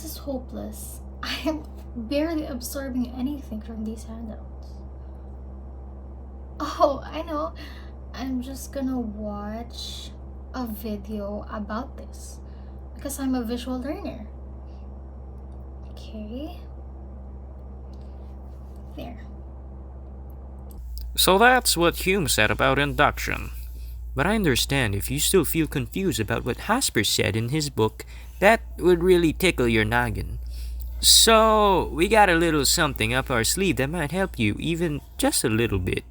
This is hopeless. I am barely absorbing anything from these handouts. Oh, I know. I'm just gonna watch a video about this because I'm a visual learner. Okay. There. So that's what Hume said about induction. But I understand if you still feel confused about what Hasper said in his book, that would really tickle your noggin. So, we got a little something up our sleeve that might help you, even just a little bit.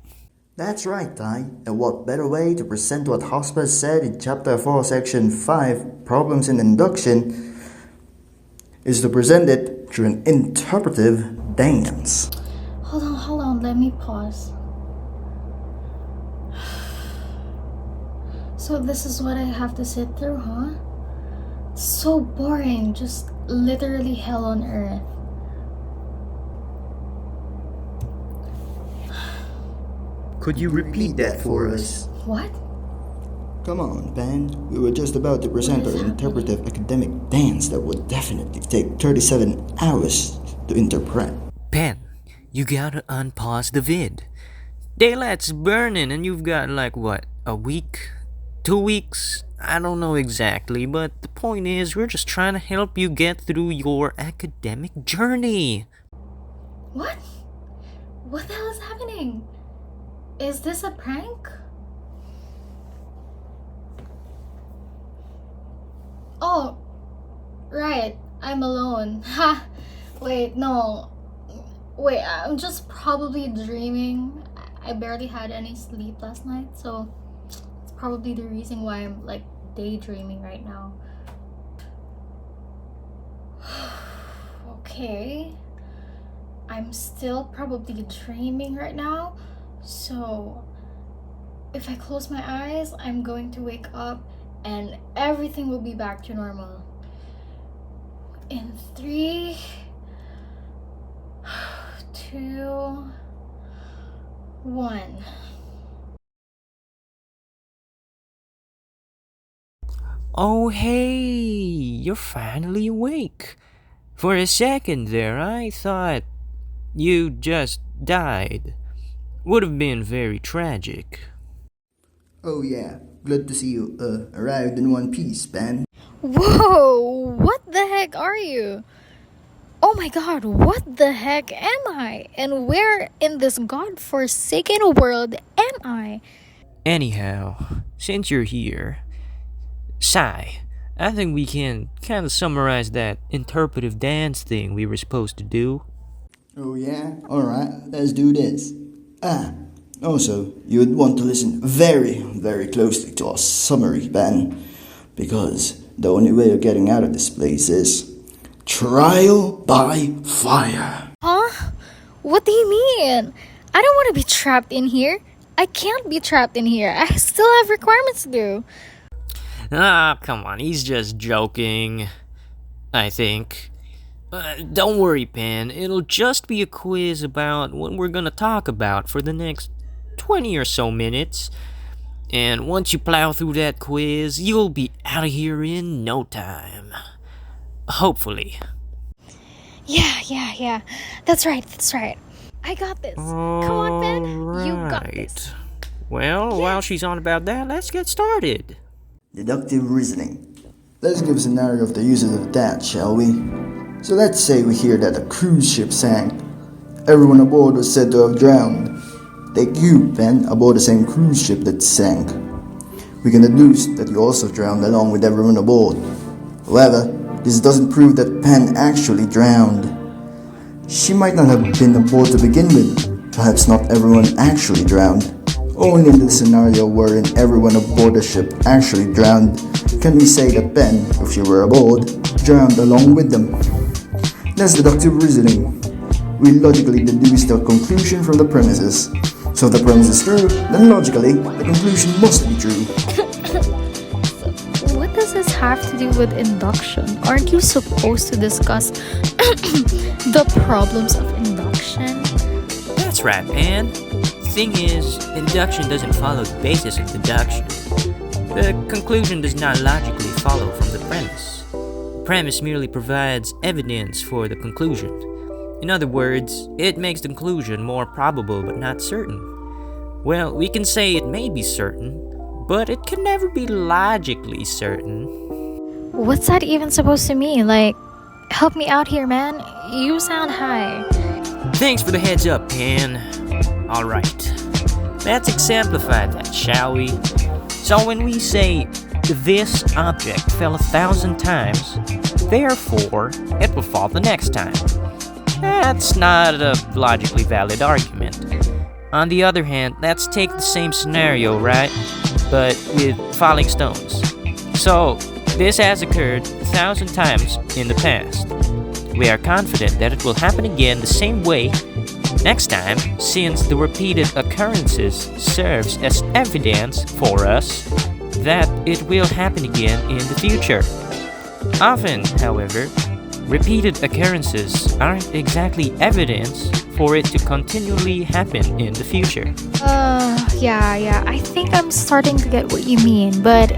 That's right, Ty. And what better way to present what Hosper said in Chapter 4, Section 5, Problems in Induction, is to present it through an interpretive dance. Hold on, let me pause. So this is what I have to sit through, huh? So boring, just literally hell on earth. Could you repeat that for us? What? Come on, Ben. We were just about to present our interpretive academic dance that would definitely take 37 hours to interpret. Ben, you gotta unpause the vid. Daylight's burning and you've got like what, a week? 2 weeks? I don't know exactly, but the point is we're just trying to help you get through your academic journey. What? What the hell is happening? Is this a prank? Oh, right. I'm alone. Ha! Wait, no. Wait, I'm just probably dreaming. I barely had any sleep last night, so it's probably the reason why I'm like daydreaming right now. Okay. I'm still probably dreaming right now, so if I close my eyes, I'm going to wake up and everything will be back to normal. In 3, 2, 1. Oh hey, you're finally awake. For a second there, I thought you just died. Would have been very tragic. Oh yeah, glad to see you arrived in one piece, Ben. Whoa! What the heck are you? Oh my god, what the heck am I? And where in this godforsaken world am I? Anyhow, since you're here, Sai, I think we can kind of summarize that interpretive dance thing we were supposed to do. Oh yeah? Alright, let's do this. Also, you would want to listen very, very closely to our summary, Ben, because the only way of getting out of this place is trial by fire. Huh? What do you mean? I don't want to be trapped in here. I can't be trapped in here. I still have requirements to do. Ah, come on, he's just joking. I think. Don't worry, Pen. It'll just be a quiz about what we're gonna talk about for the next 20 or so minutes. And once you plow through that quiz, you'll be out of here in no time. Hopefully. Yeah. That's right. I got this. Come on, Ben. You got this. Well, while she's on about that, let's get started. Deductive reasoning. Let's give a scenario of the uses of that, shall we? So let's say we hear that a cruise ship sank. Everyone aboard was said to have drowned. Take you, Ben, aboard the same cruise ship that sank. We can deduce that you also drowned along with everyone aboard. However, this doesn't prove that Pen actually drowned. She might not have been aboard to begin with. Perhaps not everyone actually drowned. Only in the scenario wherein everyone aboard the ship actually drowned can we say that Pen, if she were aboard, drowned along with them. That's deductive reasoning. We logically deduce the conclusion from the premises. So if the premise is true, then logically, the conclusion must be true. What does this have to do with induction? Aren't you supposed to discuss the problems of induction? That's right, Pan. Thing is, induction doesn't follow the basis of deduction. The conclusion does not logically follow from the premise. premise merely provides evidence for the conclusion. In other words, it makes the conclusion more probable but not certain. Well, we can say it may be certain, but it can never be logically certain. What's that even supposed to mean? Like, help me out here, man. You sound high. Thanks for the heads up, Pan. Alright, let's exemplify that, shall we? So when we say, this object fell 1,000 times, therefore it will fall the next time. That's not a logically valid argument. On the other hand, let's take the same scenario, right? But with falling stones. So, this has occurred 1,000 times in the past. We are confident that it will happen again the same way next time, since the repeated occurrences serves as evidence for us that it will happen again in the future. Often, however, repeated occurrences aren't exactly evidence for it to continually happen in the future. Yeah, I think I'm starting to get what you mean, but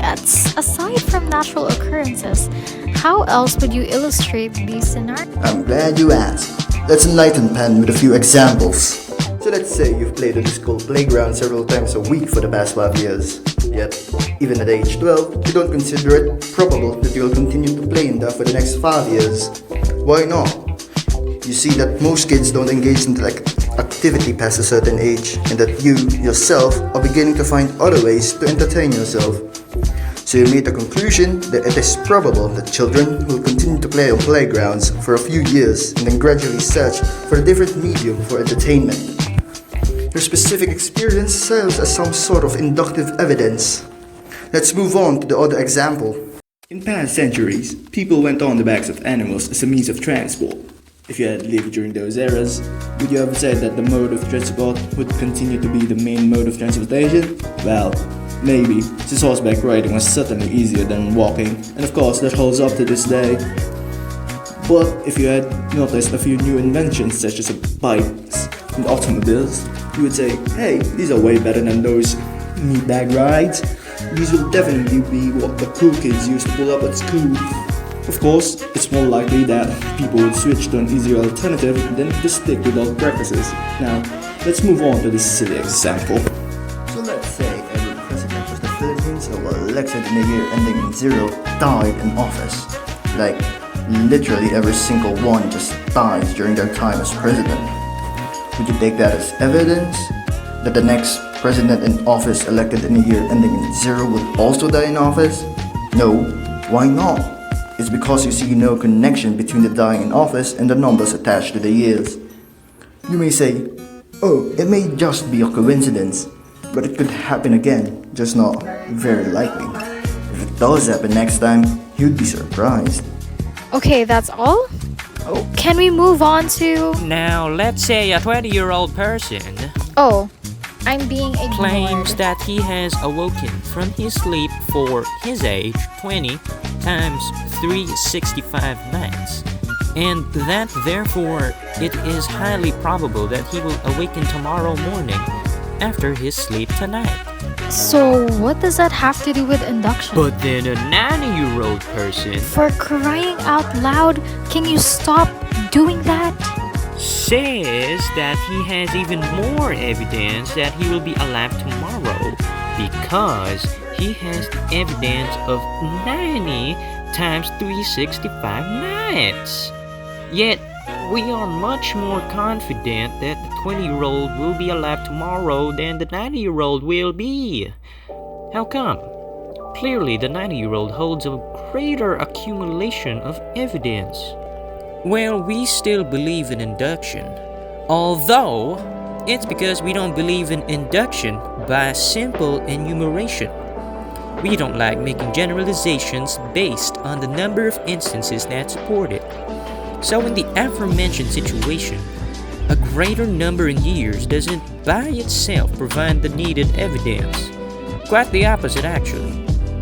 aside from natural occurrences, how else would you illustrate these scenarios? I'm glad you asked. Let's enlighten Pan with a few examples. So let's say you've played on the school playground several times a week for the past 5 years. Yet, even at age 12, you don't consider it probable that you'll continue to play in that for the next 5 years. Why not? You see that most kids don't engage in activity past a certain age, and that you, yourself, are beginning to find other ways to entertain yourself. So you made the conclusion that it is probable that children will continue to play on playgrounds for a few years and then gradually search for a different medium for entertainment. Your specific experience serves as some sort of inductive evidence. Let's move on to the other example. In past centuries, people went on the backs of animals as a means of transport. If you had lived during those eras, would you have said that the mode of transport would continue to be the main mode of transportation? Well, maybe, since horseback riding was certainly easier than walking, and of course that holds up to this day. But if you had noticed a few new inventions such as bikes and automobiles, you would say, hey, these are way better than those meatbag rides. These will definitely be what the cool kids used to pull up at school. Of course, it's more likely that people would switch to an easier alternative than to stick with old practices. Now, let's move on to this silly example. So let's say every president of the Philippines who was elected in a year ending in 0 died in office. Like, literally every single one just dies during their time as president. Would you take that as evidence that the next president in office elected in a year ending in 0 will also die in office? No, why not? It's because you see no connection between the dying in office and the numbers attached to the years. You may say, oh, it may just be a coincidence, but it could happen again, just not very likely. If it does happen next time, you'd be surprised. Okay, that's all? Oh, can we move on to... Now, let's say a 20-year-old person Oh, I'm being ignored. claims that he has awoken from his sleep for his age 20 times 365 nights, and that therefore it is highly probable that he will awaken tomorrow morning after his sleep tonight. So, what does that have to do with induction? But then a 90-year-old person For crying out loud, can you stop doing that? says that he has even more evidence that he will be alive tomorrow because he has the evidence of 90 times 365 nights. Yet, we are much more confident that the 20-year-old will be alive tomorrow than the 90-year-old will be. How come? Clearly, the 90-year-old holds a greater accumulation of evidence. Well, we still believe in induction, although it's because we don't believe in induction by simple enumeration. We don't like making generalizations based on the number of instances that support it. So in the aforementioned situation, a greater number in years doesn't by itself provide the needed evidence. Quite the opposite, actually.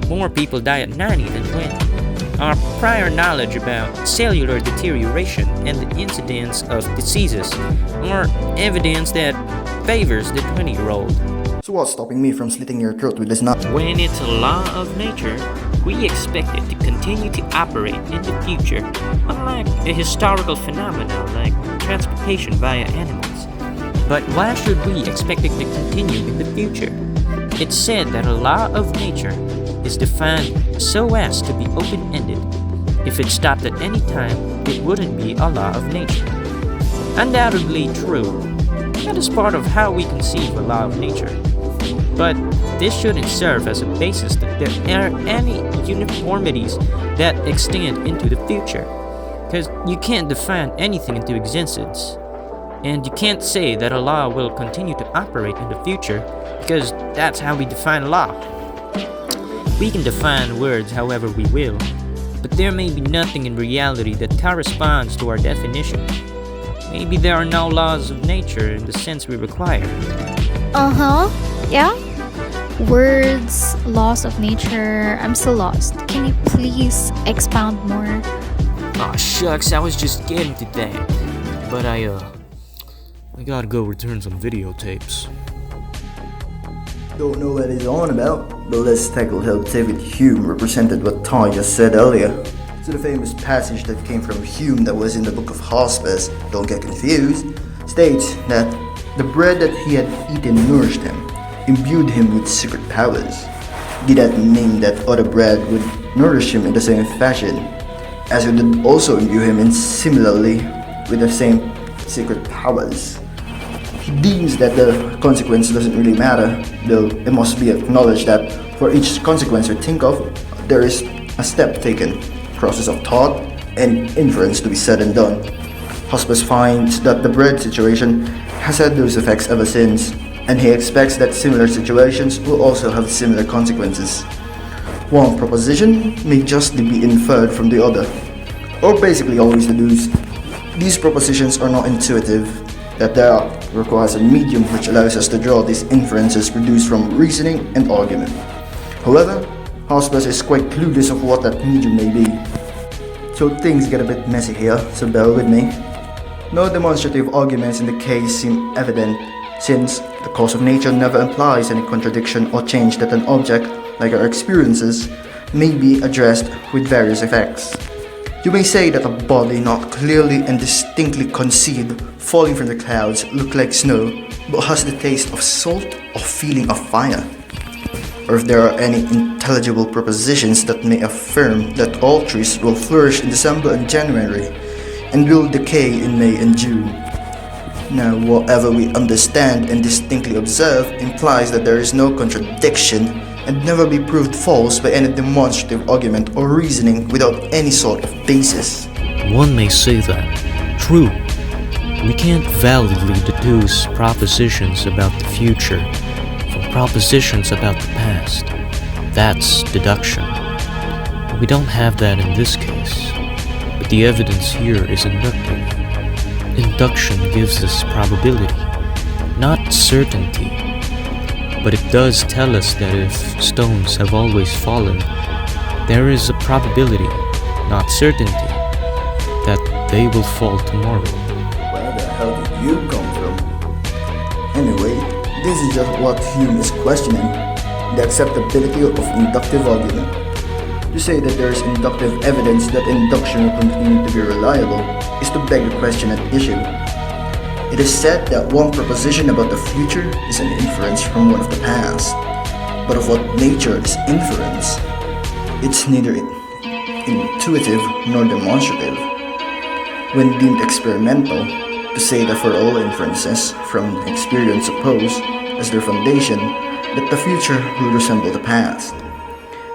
More people die at 90 than 20. Our prior knowledge about cellular deterioration and the incidence of diseases are evidence that favors the 20-year-old. So what's stopping me from slitting your throat with this knot? When it's a law of nature, we expect it to continue to operate in the future, unlike a historical phenomenon like transportation via animals. But why should we expect it to continue in the future? It's said that a law of nature is defined so as to be open-ended. If it stopped at any time, it wouldn't be a law of nature. Undoubtedly true. That is part of how we conceive a law of nature. But this shouldn't serve as a basis that there are any uniformities that extend into the future. Because you can't define anything into existence. And you can't say that a law will continue to operate in the future, because that's how we define law. We can define words however we will, but there may be nothing in reality that corresponds to our definition. Maybe there are no laws of nature in the sense we require. Yeah? Words, laws of nature, I'm still lost. Can you please expound more? Aw, shucks, I was just getting to that. But I gotta go return some videotapes. Don't know what he's on about, but let's tackle how David Hume represented what Ty just said earlier. So the famous passage that came from Hume that was in the book of Hospice, don't get confused, states that the bread that he had eaten nourished him, imbued him with secret powers. Did that mean that other bread would nourish him in the same fashion, as it would also imbue him in similarly with the same secret powers? He deems that the consequence doesn't really matter, though it must be acknowledged that for each consequence we think of, there is a step taken, process of thought, and inference to be said and done. Hospice finds that the bread situation has had those effects ever since, and he expects that similar situations will also have similar consequences. One proposition may justly be inferred from the other, or basically always deduced. These propositions are not intuitive, that there requires a medium which allows us to draw these inferences produced from reasoning and argument. However, Hospice is quite clueless of what that medium may be. So things get a bit messy here, so bear with me. No demonstrative arguments in the case seem evident, since the cause of nature never implies any contradiction or change that an object, like our experiences, may be addressed with various effects. You may say that a body not clearly and distinctly conceived falling from the clouds look like snow, but has the taste of salt or feeling of fire. Or if there are any intelligible propositions that may affirm that all trees will flourish in December and January, and will decay in May and June. Now, whatever we understand and distinctly observe implies that there is no contradiction and never be proved false by any demonstrative argument or reasoning without any sort of basis. One may say that. True. We can't validly deduce propositions about the future from propositions about the past. That's deduction. We don't have that in this case, but the evidence here is inductive. Induction gives us probability, not certainty. But it does tell us that if stones have always fallen, there is a probability, not certainty, that they will fall tomorrow. Where the hell did you come from? Anyway, this is just what Hume is questioning, the acceptability of inductive argument. To say that there is inductive evidence that induction will continue to be reliable is to beg the question at issue. It is said that one proposition about the future is an inference from one of the past. But of what nature is inference? It's neither intuitive nor demonstrative. When deemed experimental, to say that for all inferences from experience suppose as their foundation that the future will resemble the past.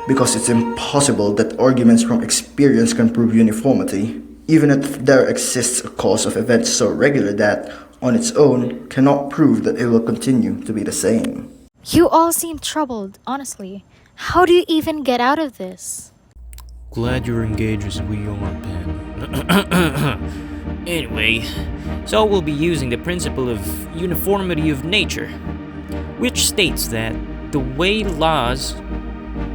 Because it's impossible that arguments from experience can prove uniformity, even if there exists a cause of events so regular that, on its own, cannot prove that it will continue to be the same. You all seem troubled, honestly. How do you even get out of this? Glad you're engaged as we are, Pen. Anyway, so we'll be using the principle of uniformity of nature, which states that the way laws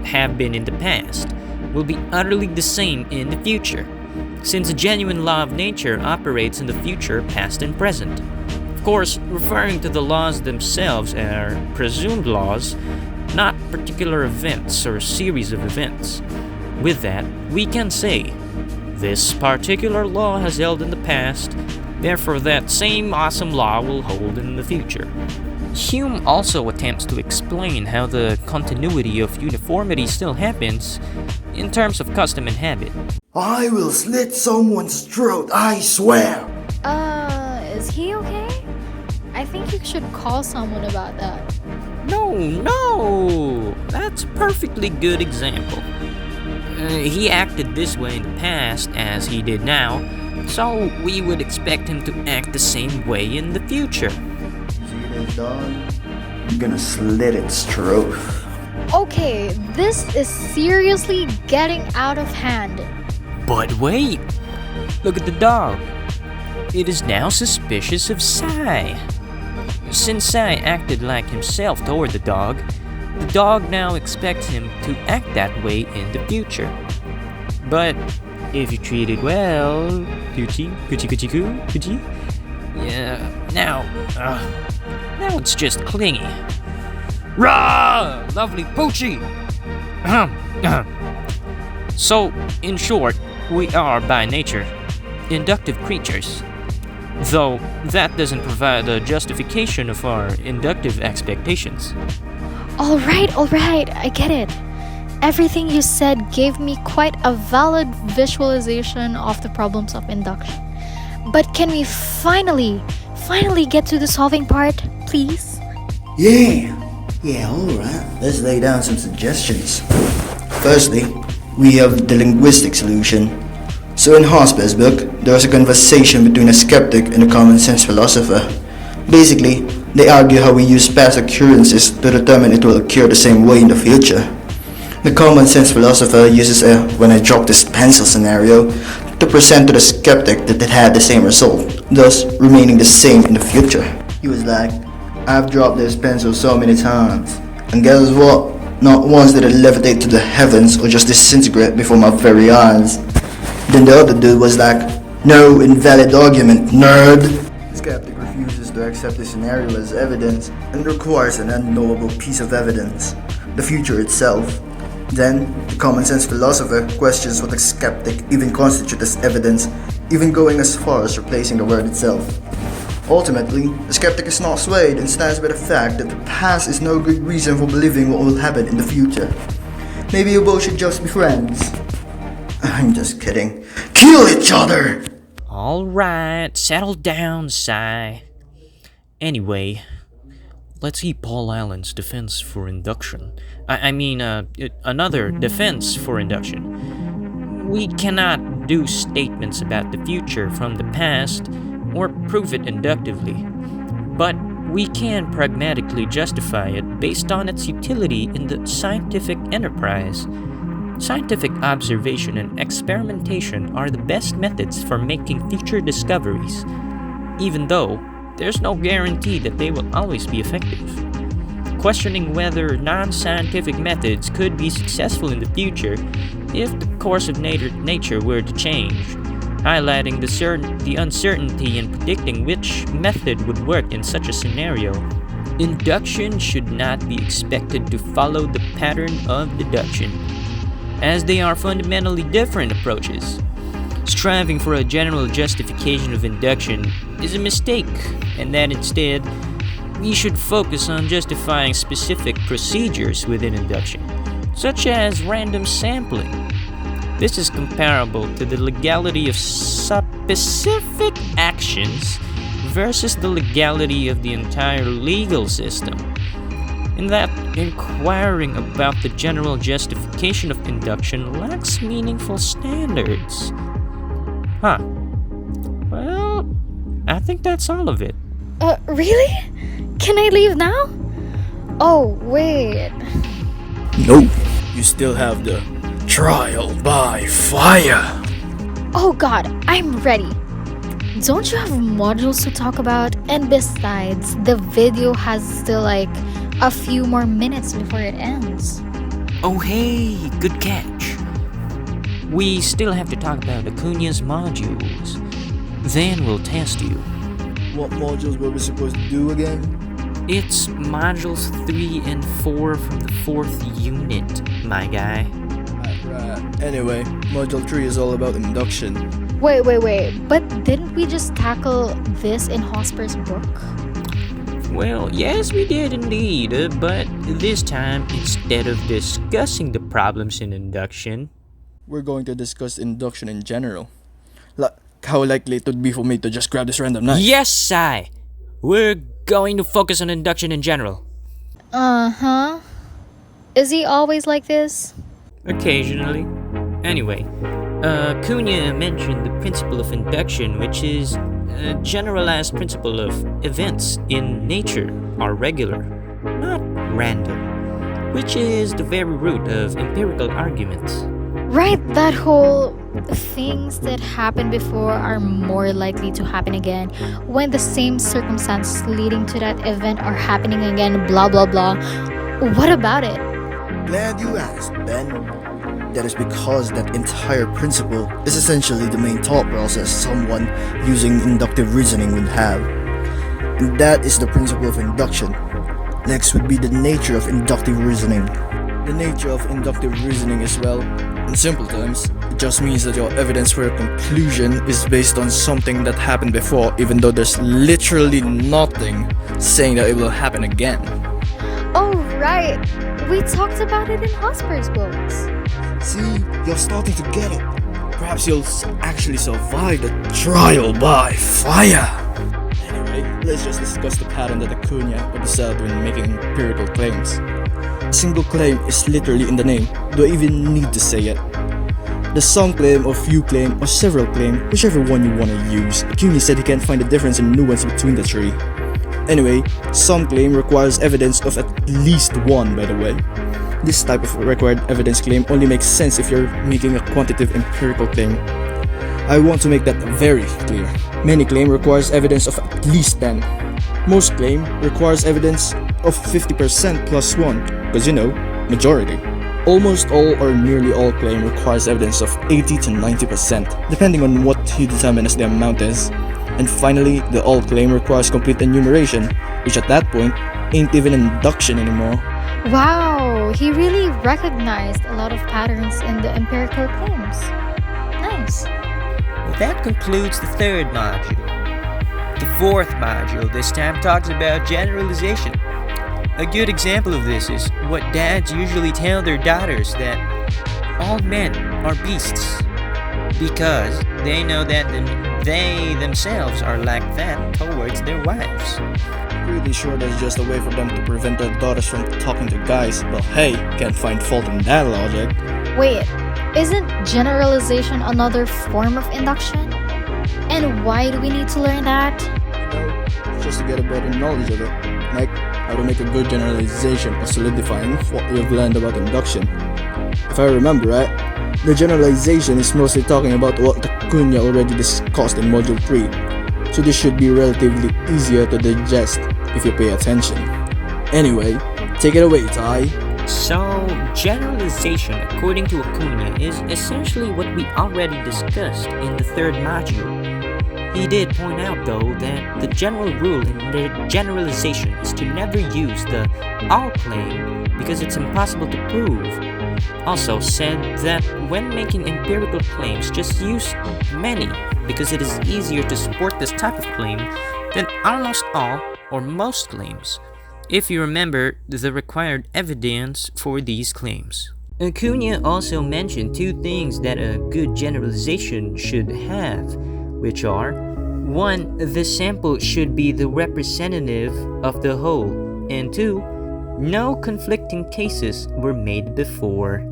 have been in the past will be utterly the same in the future, since a genuine law of nature operates in the future, past and present. Of course, referring to the laws themselves are presumed laws, not particular events or series of events. With that, we can say, this particular law has held in the past, therefore that same awesome law will hold in the future. Hume also attempts to explain how the continuity of uniformity still happens in terms of custom and habit. I will slit someone's throat, I swear! Is he okay? I think you should call someone about that. No! That's a perfectly good example. He acted this way in the past as he did now, so we would expect him to act the same way in the future. See this dog? I'm gonna slit its throat. Okay, this is seriously getting out of hand. But wait! Look at the dog. It is now suspicious of Sai. Since Sai acted like himself toward the dog now expects him to act that way in the future. But if you treat it well, Coochie, yeah, now it's just clingy. Rah! Lovely Poochie! So, in short, we are by nature inductive creatures. Though that doesn't provide a justification of our inductive expectations. Alright, I get it. Everything you said gave me quite a valid visualization of the problems of induction. But can we finally get to the solving part, please? Yeah, alright. Let's lay down some suggestions. Firstly, we have the linguistic solution. So in Hosper's book, there was a conversation between a skeptic and a common sense philosopher. Basically, they argue how we use past occurrences to determine it will occur the same way in the future. The common sense philosopher uses a "when I drop this pencil" scenario to present to the skeptic that it had the same result, thus remaining the same in the future. He was like, I've dropped this pencil so many times, and guess what? Not once did it levitate to the heavens or just disintegrate before my very eyes. Then the other dude was like, no invalid argument, nerd. The skeptic refuses to accept the scenario as evidence and requires an unknowable piece of evidence, the future itself. Then, the common sense philosopher questions what the skeptic even constitutes as evidence, even going as far as replacing the word itself. Ultimately, the skeptic is not swayed and stands by the fact that the past is no good reason for believing what will happen in the future. Maybe you both should just be friends. I'm just kidding. Kill each other! Alright, settle down, Sai. Anyway, let's see Paul Allen's defense for induction. Another defense for induction. We cannot do statements about the future from the past or prove it inductively, but we can pragmatically justify it based on its utility in the scientific enterprise. Scientific observation and experimentation are the best methods for making future discoveries, even though there's no guarantee that they will always be effective. Questioning whether non-scientific methods could be successful in the future if the course of nature were to change, highlighting the uncertainty in predicting which method would work in such a scenario. Induction should not be expected to follow the pattern of deduction, as they are fundamentally different approaches. Striving for a general justification of induction is a mistake, and that instead, we should focus on justifying specific procedures within induction, such as random sampling. This is comparable to the legality of specific actions versus the legality of the entire legal system, in that inquiring about the general justification of induction lacks meaningful standards. Well, I think that's all of it. Really? Can I leave now? Oh, wait. Nope. You still have the trial by fire. Oh god, I'm ready. Don't you have modules to talk about? And besides, the video has still like a few more minutes before it ends. Oh hey, good catch. We still have to talk about Acuna's modules. Then we'll test you. What modules were we supposed to do again? It's modules 3 and 4 from the 4th unit, my guy. Anyway, Module 3 is all about induction. Wait. But didn't we just tackle this in Hosper's book? Well, yes, we did indeed, but this time, instead of discussing the problems in induction, We're going to discuss induction in general. How likely it would be for me to just grab this random knife. yes, Sai, we're going to focus on induction in general. Uh-huh. Is he always like this? Occasionally. Anyway, Cunha mentioned the principle of induction, which is a generalized principle of events in nature are regular, not random, which is the very root of empirical arguments. Right, that whole things that happened before are more likely to happen again when the same circumstances leading to that event are happening again, blah blah blah. What about it? Glad you asked, Ben. That is because that entire principle is essentially the main thought process someone using inductive reasoning would have. And that is the principle of induction. Next would be the nature of inductive reasoning. The nature of inductive reasoning is, well, in simple terms, it just means that your evidence for a conclusion is based on something that happened before, even though there's literally nothing saying that it will happen again. Oh right, we talked about it in Hosper's books. See, you're starting to get it. Perhaps you'll actually survive the trial by fire. Anyway, let's just discuss the pattern that Acuna observed when making empirical claims. A single claim is literally in the name. Do I even need to say it? The some claim or few claim or several claim, whichever one you want to use. Acuna said he can't find the difference in nuance between the three. Anyway, some claim requires evidence of at least one, by the way. This type of required evidence claim only makes sense if you're making a quantitative empirical claim. I want to make that very clear. Many claim requires evidence of at least 10. Most claim requires evidence of 50% plus 1, because majority. Almost all or nearly all claim requires evidence of 80 to 90%, depending on what you determine as the amount is. And finally, the all claim requires complete enumeration, which at that point ain't even induction anymore. Wow, he really recognized a lot of patterns in the empirical claims. Nice. Well, that concludes the 3rd module. The 4th module this time talks about generalization. A good example of this is what dads usually tell their daughters, that all men are beasts, because they know that they themselves are like that towards their wives. Pretty sure that's just a way for them to prevent their daughters from talking to guys, but hey, can't find fault in that logic. Wait, isn't generalization another form of induction? And why do we need to learn that? Just to get a better knowledge of it. Like how to make a good generalization or solidifying what you've learned about induction. If I remember right, the generalization is mostly talking about what Cunha already discussed in Module 3, so this should be relatively easier to digest if you pay attention. Anyway, take it away, Ty. So, generalization, according to Acuna, is essentially what we already discussed in the 3rd module. He did point out, though, that the general rule in the generalization is to never use the all claim because it's impossible to prove. Also said that when making empirical claims, just use many because it is easier to support this type of claim than almost all or most claims, if you remember the required evidence for these claims. Acuna also mentioned 2 things that a good generalization should have, which are: 1. The sample should be the representative of the whole, and 2. No conflicting cases were made before.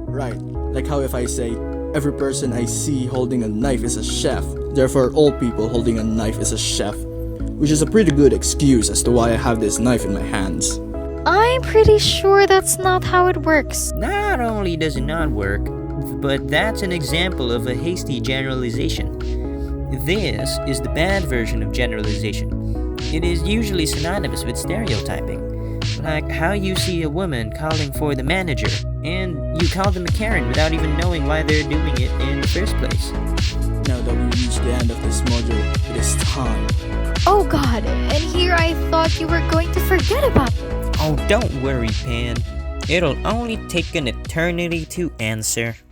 Right, like how if I say, every person I see holding a knife is a chef, therefore all people holding a knife is a chef, which is a pretty good excuse as to why I have this knife in my hands. I'm pretty sure that's not how it works. Not only does it not work, but that's an example of a hasty generalization. This is the bad version of generalization. It is usually synonymous with stereotyping, like how you see a woman calling for the manager, and you call them a Karen without even knowing why they're doing it in the first place. Now that we reached the end of this module, it is time Oh god, and here I thought you were going to forget about it. Oh, don't worry, Pan. It'll only take an eternity to answer.